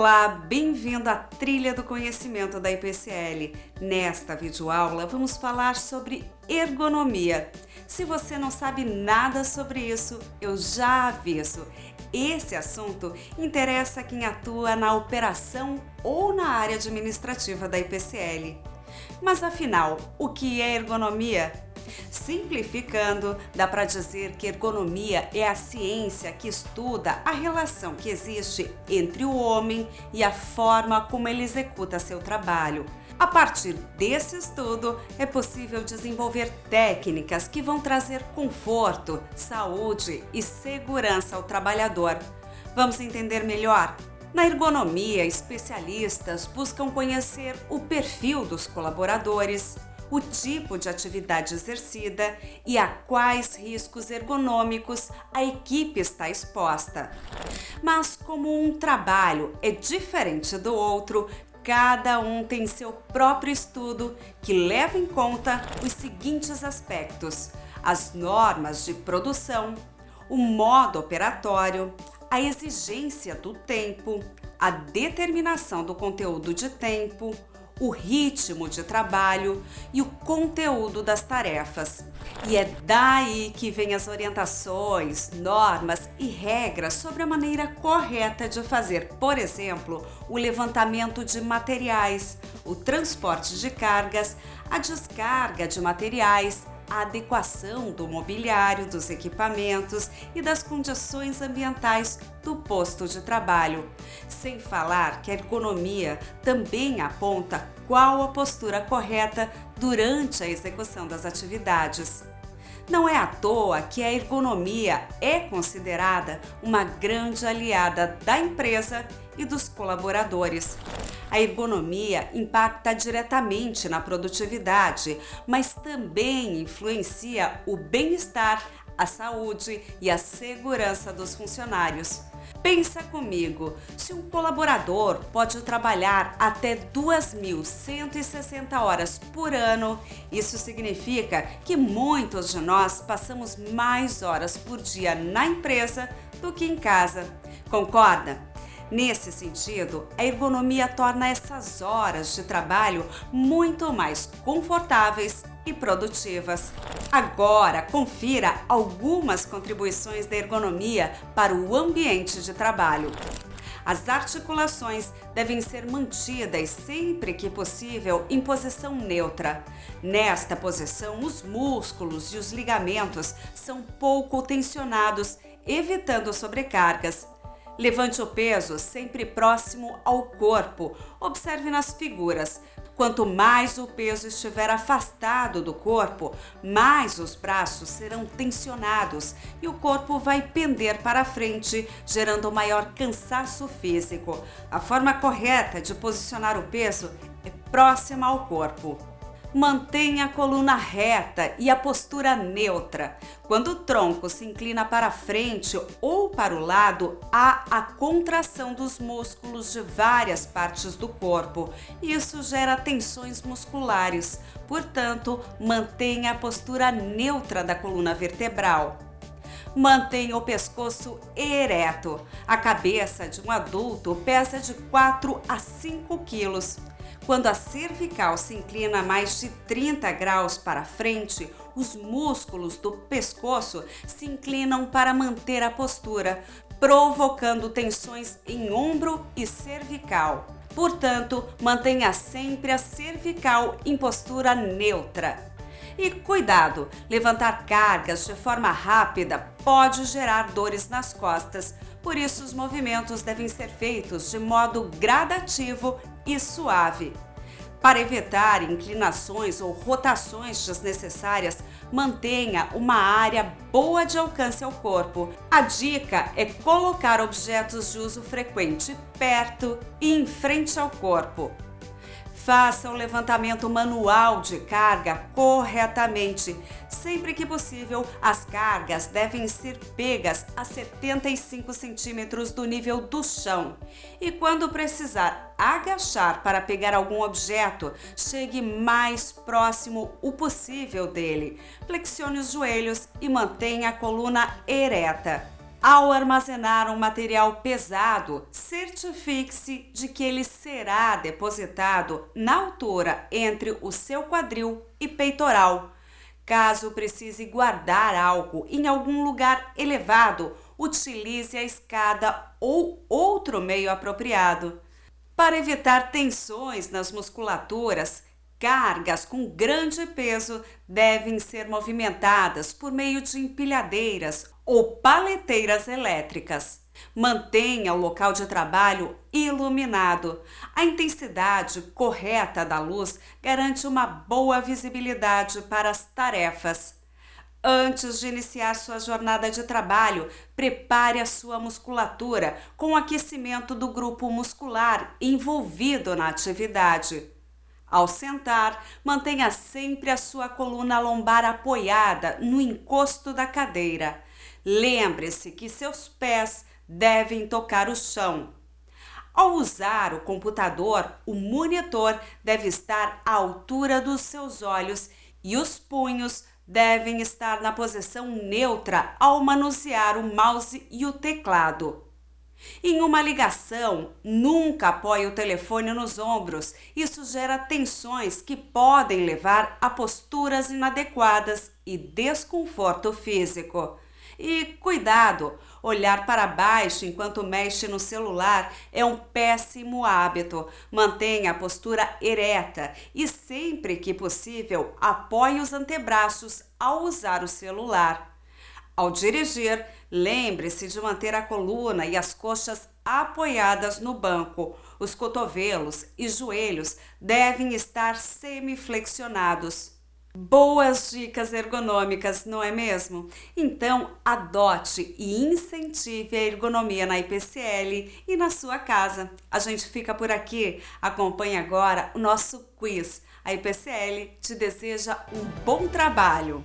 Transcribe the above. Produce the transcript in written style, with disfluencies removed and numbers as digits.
Olá, bem-vindo à Trilha do Conhecimento da IPCL. Nesta videoaula vamos falar sobre ergonomia. Se você não sabe nada sobre isso, eu já aviso. Esse assunto interessa quem atua na operação ou na área administrativa da IPCL. Mas afinal, o que é ergonomia? Simplificando, dá para dizer que ergonomia é a ciência que estuda a relação que existe entre o homem e a forma como ele executa seu trabalho. A partir desse estudo, é possível desenvolver técnicas que vão trazer conforto, saúde e segurança ao trabalhador. Vamos entender melhor? Na ergonomia, especialistas buscam conhecer o perfil dos colaboradores, o tipo de atividade exercida e a quais riscos ergonômicos a equipe está exposta. Mas como um trabalho é diferente do outro, cada um tem seu próprio estudo que leva em conta os seguintes aspectos: as normas de produção, o modo operatório, a exigência do tempo, a determinação do conteúdo de tempo, o ritmo de trabalho e o conteúdo das tarefas. E é daí que vêm as orientações, normas e regras sobre a maneira correta de fazer, por exemplo, o levantamento de materiais, o transporte de cargas, a descarga de materiais, a adequação do mobiliário, dos equipamentos e das condições ambientais do posto de trabalho. Sem falar que a ergonomia também aponta qual a postura correta durante a execução das atividades. Não é à toa que a ergonomia é considerada uma grande aliada da empresa e dos colaboradores. A ergonomia impacta diretamente na produtividade, mas também influencia o bem-estar, a saúde e a segurança dos funcionários. Pensa comigo, se um colaborador pode trabalhar até 2.160 horas por ano, isso significa que muitos de nós passamos mais horas por dia na empresa do que em casa. Concorda? Nesse sentido, a ergonomia torna essas horas de trabalho muito mais confortáveis e produtivas. Agora, confira algumas contribuições da ergonomia para o ambiente de trabalho. As articulações devem ser mantidas sempre que possível em posição neutra. Nesta posição, os músculos e os ligamentos são pouco tensionados, evitando sobrecargas. Levante o peso sempre próximo ao corpo. Observe nas figuras. Quanto mais o peso estiver afastado do corpo, mais os braços serão tensionados e o corpo vai pender para frente, gerando maior cansaço físico. A forma correta de posicionar o peso é próxima ao corpo. Mantenha a coluna reta e a postura neutra. Quando o tronco se inclina para frente ou para o lado, há a contração dos músculos de várias partes do corpo. Isso gera tensões musculares. Portanto, mantenha a postura neutra da coluna vertebral. Mantenha o pescoço ereto. A cabeça de um adulto pesa de 4 a 5 quilos. Quando a cervical se inclina mais de 30 graus para frente, os músculos do pescoço se inclinam para manter a postura, provocando tensões em ombro e cervical. Portanto, mantenha sempre a cervical em postura neutra. E cuidado, levantar cargas de forma rápida pode gerar dores nas costas, por isso os movimentos devem ser feitos de modo gradativo e suave. Para evitar inclinações ou rotações desnecessárias, mantenha uma área boa de alcance ao corpo. A dica é colocar objetos de uso frequente perto e em frente ao corpo. Faça o levantamento manual de carga corretamente. Sempre que possível, as cargas devem ser pegas a 75 centímetros do nível do chão. E quando precisar agachar para pegar algum objeto, chegue mais próximo o possível dele. Flexione os joelhos e mantenha a coluna ereta. Ao armazenar um material pesado, certifique-se de que ele será depositado na altura entre o seu quadril e peitoral. Caso precise guardar algo em algum lugar elevado, utilize a escada ou outro meio apropriado. Para evitar tensões nas musculaturas, cargas com grande peso devem ser movimentadas por meio de empilhadeiras ou paleteiras elétricas. Mantenha o local de trabalho iluminado. A intensidade correta da luz garante uma boa visibilidade para as tarefas. Antes de iniciar sua jornada de trabalho, prepare a sua musculatura com o aquecimento do grupo muscular envolvido na atividade. Ao sentar, mantenha sempre a sua coluna lombar apoiada no encosto da cadeira. Lembre-se que seus pés devem tocar o chão. Ao usar o computador, o monitor deve estar à altura dos seus olhos e os punhos devem estar na posição neutra ao manusear o mouse e o teclado. Em uma ligação, nunca apoie o telefone nos ombros. Isso gera tensões que podem levar a posturas inadequadas e desconforto físico. E cuidado, olhar para baixo enquanto mexe no celular é um péssimo hábito. Mantenha a postura ereta e sempre que possível apoie os antebraços ao usar o celular. Ao dirigir, lembre-se de manter a coluna e as coxas apoiadas no banco. Os cotovelos e joelhos devem estar semiflexionados. Boas dicas ergonômicas, não é mesmo? Então, adote e incentive a ergonomia na IPCL e na sua casa. A gente fica por aqui. Acompanhe agora o nosso quiz. A IPCL te deseja um bom trabalho.